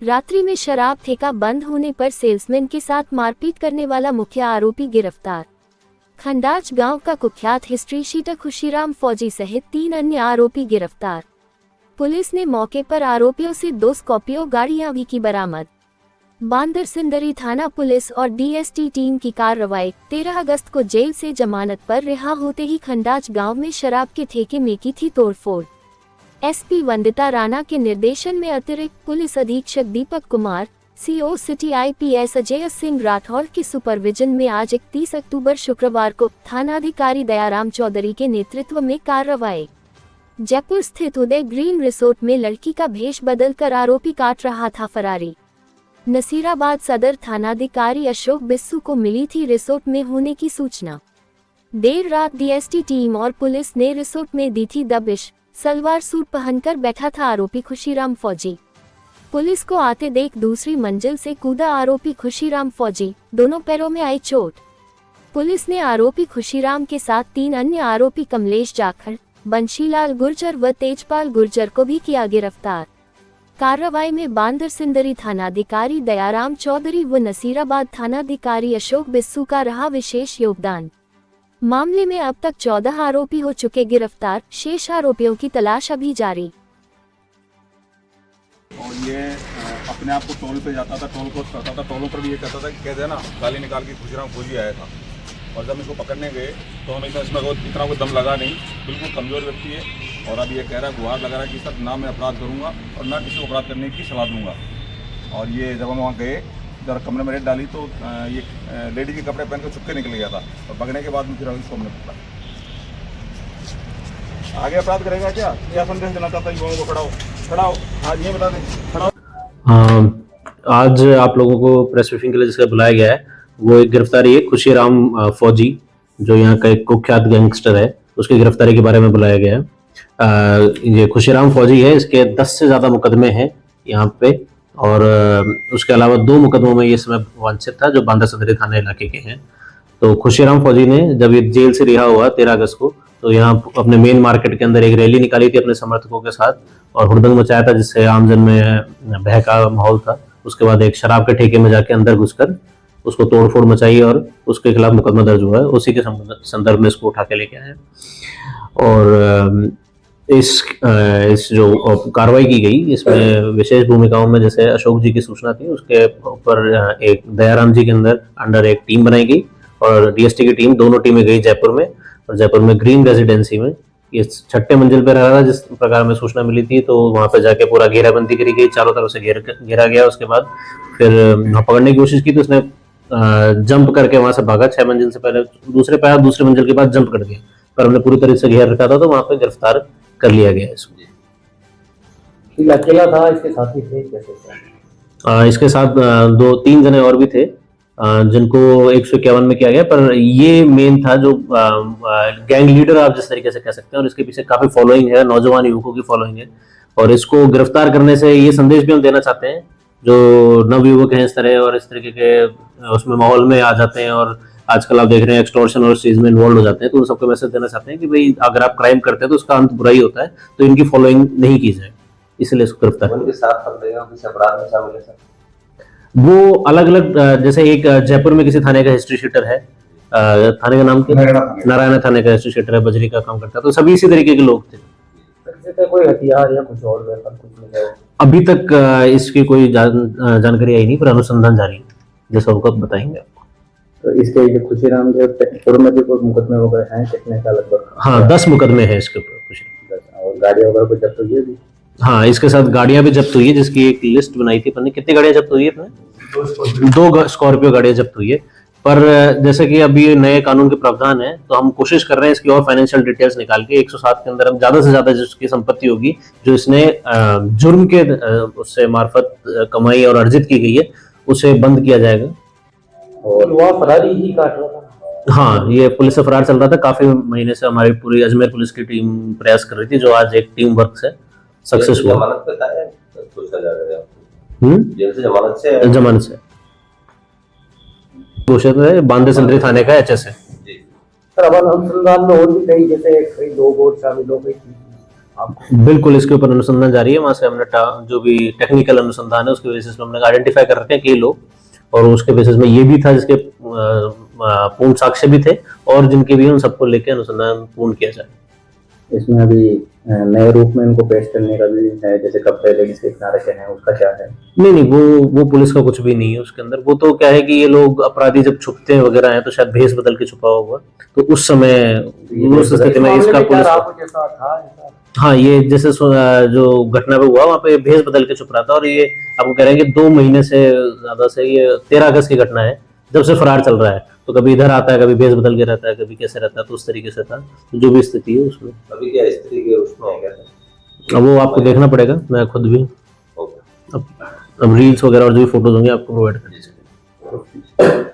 रात्रि में शराब ठेका बंद होने पर सेल्समैन के साथ मारपीट करने वाला मुख्य आरोपी गिरफ्तार। खंडाच गांव का कुख्यात हिस्ट्री शीटर खुशीराम फौजी सहित 3 अन्य आरोपी गिरफ्तार। पुलिस ने मौके पर आरोपियों से 2 स्कॉर्पियो गाड़ियां भी की बरामद। बांदरसिंदरी थाना पुलिस और डीएसटी टीम की कार्रवाई। 13 अगस्त को जेल से जमानत पर रिहा होते ही खंडाच गांव में शराब के ठेके में की थी तोड़फोड़। एसपी वंदिता राणा के निर्देशन में अतिरिक्त पुलिस अधीक्षक Deepak Kumar, CO city IPS Ajay Singh Rathore के सुपरविजन में आज 31 अक्टूबर शुक्रवार को थानाधिकारी दयाराम चौधरी के नेतृत्व में कार्रवाई। जयपुर स्थित उदय ग्रीन रिसोर्ट में लड़की का भेष बदलकर आरोपी काट रहा था फरारी। नसीराबाद सदर थानाधिकारी अशोक बिस्सू को मिली थी रिसोर्ट में होने की सूचना। देर रात डीएसटी टीम और पुलिस ने रिसोर्ट में दी थी दबिश। सलवार सूट पहनकर बैठा था आरोपी खुशीराम फौजी। पुलिस को आते देख दूसरी मंजिल से कूदा आरोपी खुशीराम फौजी, दोनों पैरों में आई चोट। पुलिस ने आरोपी खुशीराम के साथ 3 अन्य आरोपी कमलेश जाखड़, बंशीलाल गुर्जर व तेजपाल गुर्जर को भी किया गिरफ्तार। कार्रवाई में बांदरसिंदरी थानाधिकारी दयाराम चौधरी व नसीराबाद थानाधिकारी अशोक बिस्सू का रहा विशेष योगदान। मामले में अब तक 14 आरोपी हो चुके गिरफ्तार, शेष आरोपियों की तलाश अभी जारी। और ये अपने आप को टोल पे जाता था, टोल क्रॉस करता था, टोलों पर भी ये कहता था कि कहते हैं ना गाली निकाल के खुशीराम फौजी आया था। और जब इसको पकड़ने गए तो हमें इसमें इतना कोई दम लगा नहीं, बिल्कुल कमज़ोर व्यक्ति है। और अब ये कह रहा है, गुहार लगा रहा है कि सर ना मैं अपराध करूँगा और ना किसी को अपराध करने की सलाह दूँगा। और ये जब हम वहाँ गए, जब कमरे में रेड डाली तो ये लेडी के कपड़े पहन कर चुपके निकल गया था। और पकड़ने के बाद में फिर इसको हमने पकड़ा। आगे अपराध करेगा क्या संदेश देना चाहता है युवाओं को? खड़ा हो, आज ये बता दें, खड़ा हो। आज आप लोगों को प्रेस ब्रीफिंग के लिए जिसका बुलाया गया है वो एक गिरफ्तारी है खुशीराम फौजी, जो यहाँ का एक कुख्यात गैंगस्टर है, उसकी गिरफ्तारी के बारे में बुलाया गया है। ये खुशीराम फौजी है, इसके 10 से ज़्यादा मुकदमे हैं यहाँ पे। और उसके अलावा 2 मुकदमों में ये समय वांछित था जो बांदरसिंदरी थाना इलाके के हैं। तो खुशीराम फौजी ने जब ये जेल से रिहा हुआ 13 अगस्त को, तो यहाँ अपने मेन मार्केट के अंदर एक रैली निकाली थी अपने समर्थकों के साथ और हुड़दंग मचाया था, जिससे आमजन में भय का माहौल था। उसके बाद एक शराब के ठेके में जाके अंदर घुसकर उसको तोड़फोड़ मचाई और उसके खिलाफ मुकदमा दर्ज हुआ है। उसी के संदर्भ में इसको उठा के लेके आए। और इस जो कार्रवाई की गई, इसमें विशेष भूमिकाओं में जैसे अशोक जी की सूचना थी, उसके ऊपर एक दयाराम जी के अंडर एक टीम बनाई गई और डीएसटी की टीम, दोनों टीमें गई जयपुर में। और जयपुर में ग्रीन रेजिडेंसी में ये 6ठे मंजिल पे रह रहा था, जिस प्रकार में सूचना मिली थी। तो वहां पे जाके पूरा घेराबंदी करी गई, चारों तरफ से घेरा गया। उसके बाद फिर वहां पकड़ने की कोशिश की तो उसने जंप करके वहां से भागा। 6 मंजिल से पहले दूसरे मंजिल के बाद जंप कर गया, पर हमने पूरी तरह से घेर रखा था, तो वहां पे गिरफ्तार कर लिया गया इसको। अकेला था, इसके साथ ही थे कैसे? इसके साथ 2-3 जने और भी थे, जिनको 151 में किया गया। पर ये मेन था जो गैंग लीडर आप जिस तरीके से कह सकते हैं, और इसके पीछे काफी फॉलोइंग है, नौजवान युवकों की फॉलोइंग है। और इसको गिरफ्तार करने से ये संदेश भी हम देना चाहते हैं, जो नवयुवक हैं इस तरह और इस तरीके के उसमें माहौल में आ जाते हैं और आजकल आप देख रहे हैं एक्सटॉर्शन और इस चीज में इन्वॉल्व हो जाते हैं, तो उन सबको मैसेज देना चाहते हैं कि भाई अगर आप क्राइम करते हैं तो उसका अंत बुरा ही होता है, तो इनकी फॉलोइंग नहीं की जाए, इसलिए इसको गिरफ्तार। उनके साथ किसी अपराध में शामिल है सर? वो अलग अलग, जैसे एक जयपुर में किसी थाने का हिस्ट्री शीटर है, थाने का नाम क्या? नारायण थाने का हिस्ट्री शीटर है, बजरी का काम करता है। तो सभी इसी तरीके के लोग थे। कोई हथियार या कुछ और वेपन कुछ मिला? अभी तक इसकी कोई जानकारी आई नहीं, पर अनुसंधान जारी है, जैसा उनको बताएंगे आपको। तो इसके जो खुशीराम के पूर्व में भी कोई मुकदमे वगैरह हैं कितने का लगभग? हाँ, 10 मुकदमे हैं इसके ऊपर खुशीराम। और गाड़ी वगैरह कुछ जब्त हुई है? हाँ, इसके साथ गाड़ियां भी जब्त हुई है, जिसकी एक लिस्ट बनाई थी। पता कितनी गाड़ियां जब्त हुई है? 2 स्कॉर्पियो गाड़ियां जब्त हुई है। पर जैसे कि अभी नए कानून के प्रावधान है, तो हम कोशिश कर रहे हैं इसकी और फाइनेंशियल डिटेल्स निकाल के 107 के अंदर हम ज्यादा से ज्यादा जिसकी संपत्ति होगी, जो इसने जुर्म के उससे मार्फत कमाई और अर्जित की गई है, उसे बंद किया जाएगा। और वह फरारी ही काट रहा था? हाँ, ये पुलिस से फरार चल रहा था। काफी महीने से हमारी पूरी अजमेर पुलिस की टीम प्रयास कर रही थी, जो आज एक टीम वर्क से सक्सेस हुआ। जमानत पे था या सोचा जा रहा है? जेल से जमानत से घोषित है, बांदरसिंदरी थाने का एचएस है। सर, अब अनुसंधान में और भी कई, जैसे कई लोग और शामिल हो गए। आपको? बिल्कुल इसके ऊपर अनुसंधान जारी है। वहां से हमने जो भी टेक्निकल अनुसंधान है उसके बेसिस पे हमने आइडेंटिफाई कर रखे हैं कई लोग, और उसके बेसिस में ये भी था जिसके पूर्ण साक्ष्य भी थे और जिनके भी, उन सबको लेके अनुसंधान पूर्ण किया जाए। इसमें अभी नए रूप में इनको पेश करने का भी है, जैसे कपड़े लेडीज के किनारे के हैं, उसका क्या है? नहीं, वो पुलिस का कुछ भी नहीं है उसके अंदर। वो तो क्या है कि ये लोग अपराधी जब छुपते हैं वगैरह हैं तो शायद भेष बदल के छुपा होगा, तो उस समय उस स्थिति में इसका पुलिस हाँ, ये जैसे जो घटना पे हुआ वहाँ पे भेष बदल के छुप रहा था, और ये आपको कह रहे हैं कि 2 महीने से ज्यादा से, ये 13 अगस्त की घटना है जब से फरार चल रहा है। तो कभी इधर आता है, कभी भेष बदल के रहता है, कभी कैसे रहता है, तो उस तरीके से था। तो जो भी स्थिति है उसमें अभी क्या स्त्री के उसमें है क्या? अब वो आपको देखना पड़ेगा। मैं खुद भी अब रील्स वगैरह और जो भी फोटोज होंगे आपको प्रोवाइड कर दीजिए।